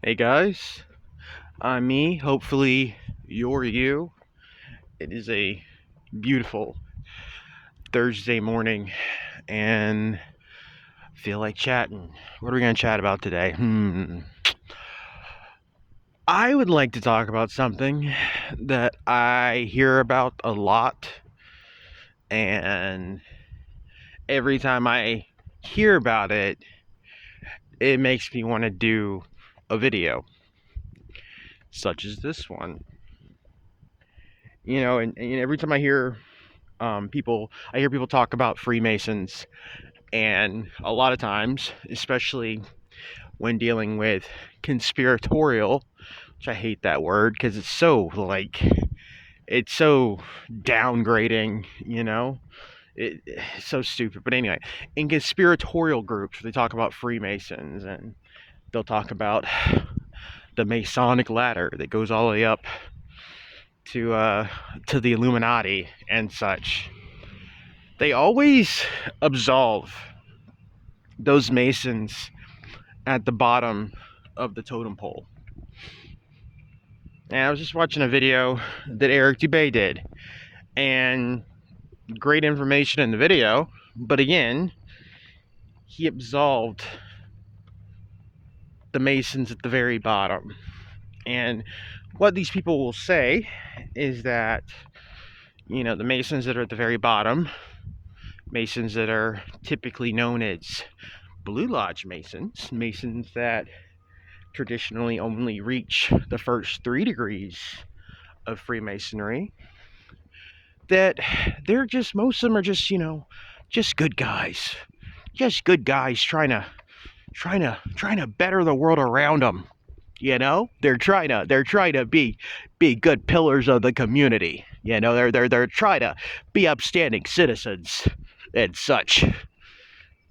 Hey guys, I'm me. Hopefully, you're you. It is a beautiful Thursday morning and I feel like chatting. What are we going to chat about today? I would like to talk about something that I hear about a lot, and every time I hear about it, it makes me want to do a video, such as this one. And every time I hear people talk about Freemasons. And a lot of times, especially when dealing with conspiratorial, which I hate that word because it's so downgrading. It's so stupid. But anyway, in conspiratorial groups, they talk about Freemasons and they'll talk about the Masonic ladder that goes all the way up to the Illuminati and such. They always absolve those Masons at the bottom of the totem pole. And I was just watching a video that Eric Dubay did, and great information in the video, but again, he absolved the Masons at the very bottom. And what these people will say is that, the Masons that are at the very bottom, Masons that are typically known as Blue Lodge Masons, Masons that traditionally only reach the first 3 degrees of Freemasonry, that most of them are just good guys. Just good guys trying to better the world around them. They're trying to be good pillars of the community. They're trying to be upstanding citizens and such.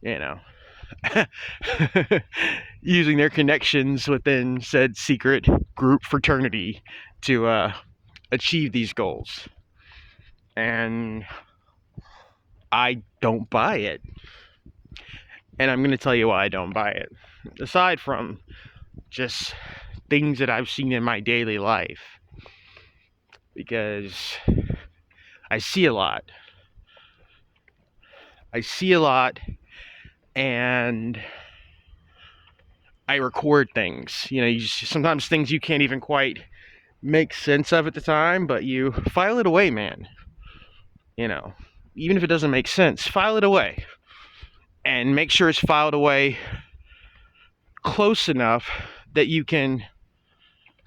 You know, using their connections within said secret group fraternity to achieve these goals. And I don't buy it. And I'm going to tell you why I don't buy it. Aside from just things that I've seen in my daily life. Because I see a lot. And I record things. Sometimes things you can't even quite make sense of at the time, but you file it away, man. Even if it doesn't make sense, file it away. And make sure it's filed away close enough that you can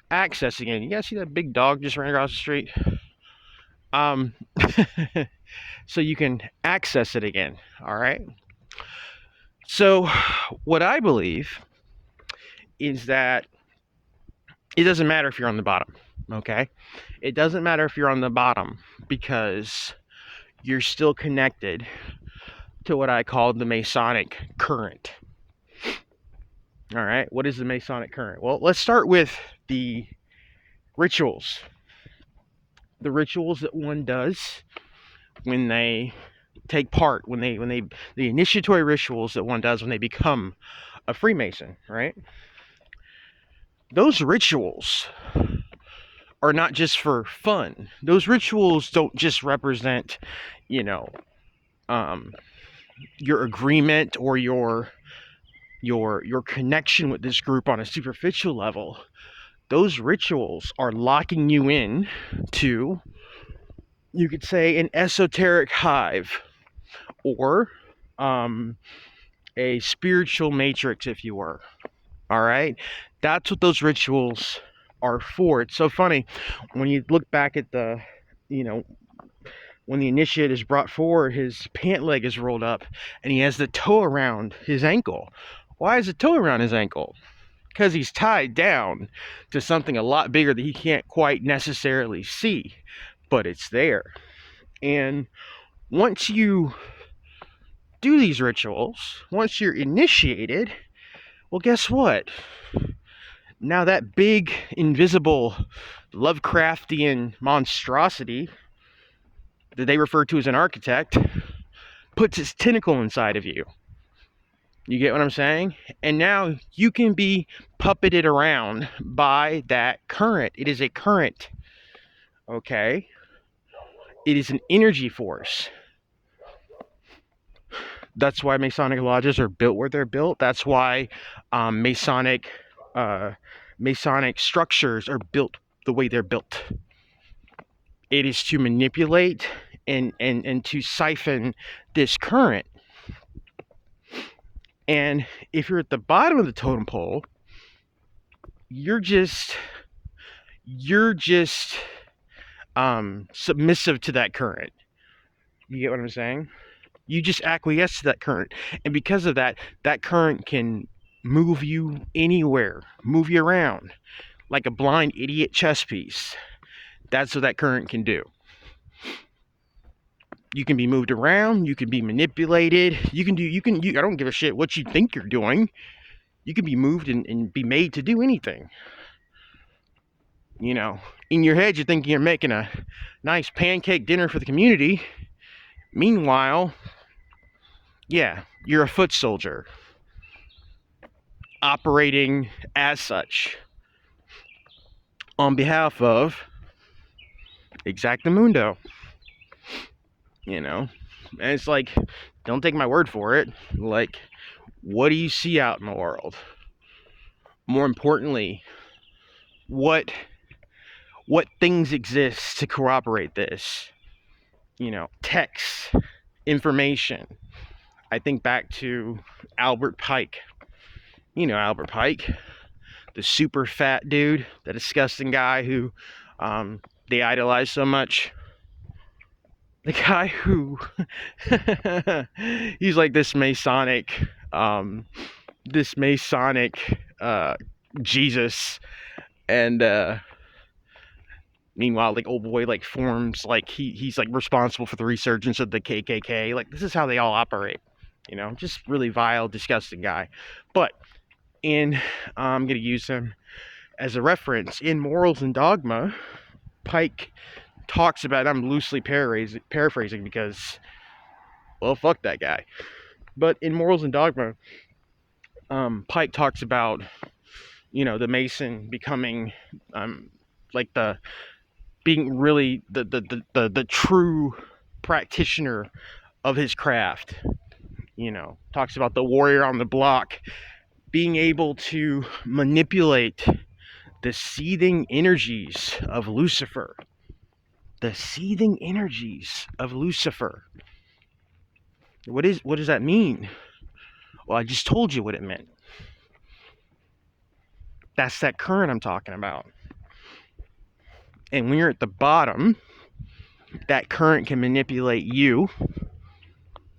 access again. You guys see that big dog just ran across the street? So you can access it again. All right. So what I believe is that it doesn't matter if you're on the bottom. Okay. It doesn't matter if you're on the bottom because you're still connected to what I call the Masonic current. All right. What is the Masonic current? Well, let's start with the rituals. The rituals that one does when they take part, the initiatory rituals that one does when they become a Freemason, right? Those rituals are not just for fun. Those rituals don't just represent, your agreement or your connection with this group on a superficial level. Those rituals are locking you in to, you could say, an esoteric hive or a spiritual matrix, if you were. All right? That's what those rituals are for. It's so funny when you look back at when the initiate is brought forward, his pant leg is rolled up and he has the toe around his ankle. Why is the toe around his ankle? Because he's tied down to something a lot bigger that he can't quite necessarily see, but it's there. And once you do these rituals, once you're initiated, well, guess what? Now that big, invisible, Lovecraftian monstrosity that they refer to as an architect puts its tentacle inside of you. You get what I'm saying? And now you can be puppeted around by that current. It is a current, okay? It is an energy force. That's why Masonic lodges are built where they're built. That's why Masonic structures are built the way they're built. It is to manipulate and to siphon this current. And if you're at the bottom of the totem pole, you're just submissive to that current. You get what I'm saying? You just acquiesce to that current. And because of that, that current can move you anywhere, move you around like a blind idiot chess piece. That's what that current can do. You can be moved around, you can be manipulated, I don't give a shit what you think you're doing. You can be moved and be made to do anything. You know, in your head, you're thinking you're making a nice pancake dinner for the community. Meanwhile, yeah, you're a foot soldier operating as such on behalf of Exactamundo. You know, and it's like, don't take my word for it. Like, what do you see out in the world? More importantly, what things exist to corroborate this? You know, texts, information. I think back to Albert Pike. You know Albert Pike, the super fat dude, the disgusting guy who they idolize so much. The guy who he's like this Masonic Jesus, and meanwhile, like, old boy like forms like he's like responsible for the resurgence of the KKK. Like, this is how they all operate, you know, just really vile, disgusting guy. But I'm gonna use him as a reference in Morals and Dogma. Pike talks about, I'm loosely paraphrasing because, well, fuck that guy. But in Morals and Dogma, Pike talks about, you know, the Mason becoming like being really the true practitioner of his craft. You know, talks about the warrior on the block being able to manipulate the seething energies of Lucifer. The seething energies of Lucifer. What does that mean? Well, I just told you what it meant. That's that current I'm talking about. And when you're at the bottom, that current can manipulate you,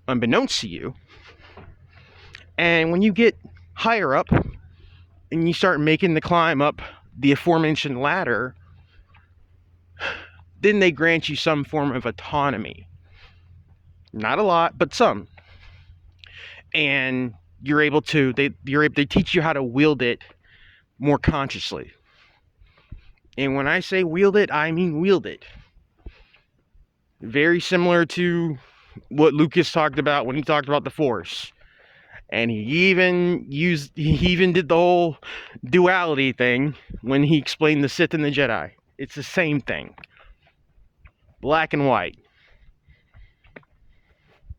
unbeknownst to you. And when you get higher up and you start making the climb up the aforementioned ladder, then they grant you some form of autonomy. Not a lot, but some. And you're able to, they teach you how to wield it more consciously. And when I say wield it, I mean wield it. Very similar to what Lucas talked about when he talked about the Force. And he even did the whole duality thing when he explained the Sith and the Jedi. It's the same thing. Black and white.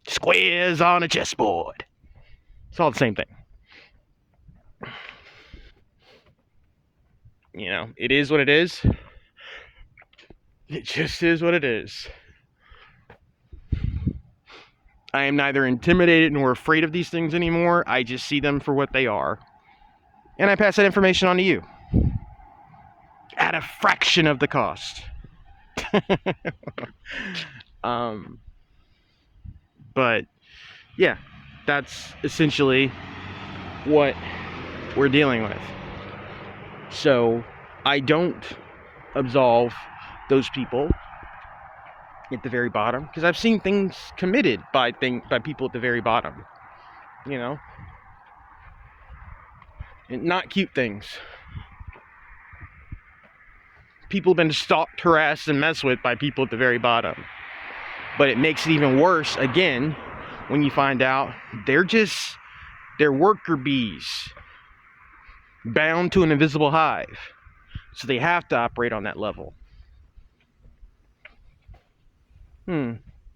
Squares on a chessboard. It's all the same thing. You know, it is what it is. It just is what it is. I am neither intimidated nor afraid of these things anymore. I just see them for what they are. And I pass that information on to you. At a fraction of the cost. But yeah, that's essentially what we're dealing with. So I don't absolve those people at the very bottom, because I've seen things committed by people at the very bottom, you know, and not cute things. People have been stalked, harassed, and messed with by people at the very bottom. But it makes it even worse, again, when you find out they're just They're worker bees bound to an invisible hive. So they have to operate on that level.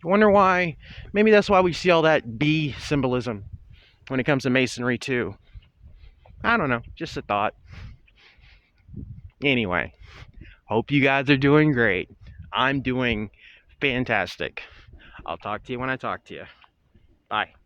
I wonder why. Maybe that's why we see all that bee symbolism when it comes to masonry too. I don't know. Just a thought. Anyway, hope you guys are doing great. I'm doing fantastic. I'll talk to you when I talk to you. Bye.